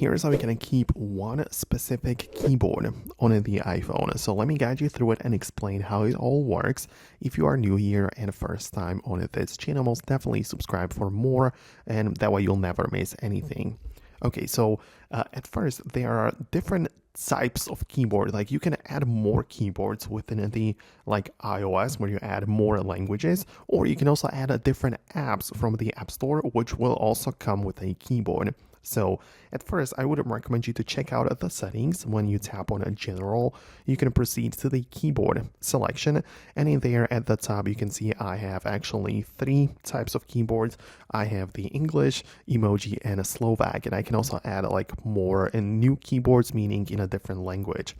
here's how we can keep one specific keyboard on the iPhone. So let me guide you through it and explain how it all works. If you are new here and first time on this channel, most definitely subscribe for more, and that way you'll never miss anything. Okay, so at first there are different types of keyboard. Like you can add more keyboards within the iOS where you add more languages, or you can also add different apps from the App Store which will also come with a keyboard. So at first, I would recommend you to check out the settings. When you tap on General, you can proceed to the keyboard selection. And in there at the top, you can see I have actually 3 types of keyboards. I have the English, emoji, and a Slovak. And I can also add more and new keyboards, meaning in a different language.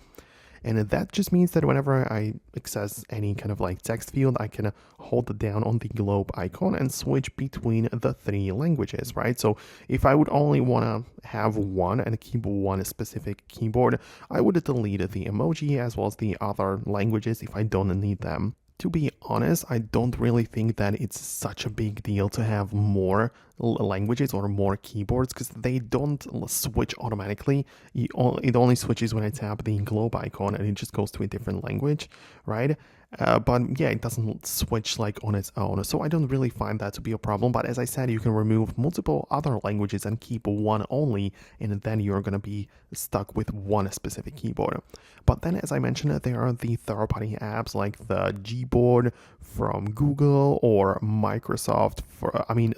And that just means that whenever I access any kind of text field, I can hold down on the globe icon and switch between the 3 languages, right? So if I would only want to have one and keep one specific keyboard, I would delete the emoji as well as the other languages if I don't need them. To be honest, I don't really think that it's such a big deal to have more languages or more keyboards because they don't switch automatically. It only switches when I tap the globe icon and it just goes to a different language, right? But yeah, it doesn't switch on its own. So I don't really find that to be a problem. But as I said, you can remove multiple other languages and keep one only, and then you're going to be stuck with one specific keyboard. But then, as I mentioned, there are the third-party apps like the Gboard from Google or Microsoft,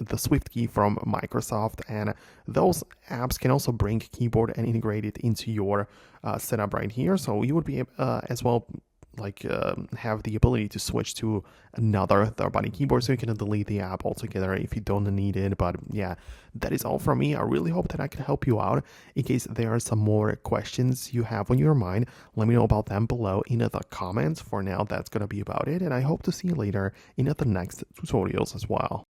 the Swift key from Microsoft, and those apps can also bring keyboard and integrate it into your setup right here. So you would be as well have the ability to switch to another third-party keyboard, so you can delete the app altogether if you don't need it. But yeah, that is all from me. I really hope that I can help you out. In case there are some more questions you have on your mind, let me know about them below in the comments. For now, that's gonna be about it, and I hope to see you later in the next tutorials as well.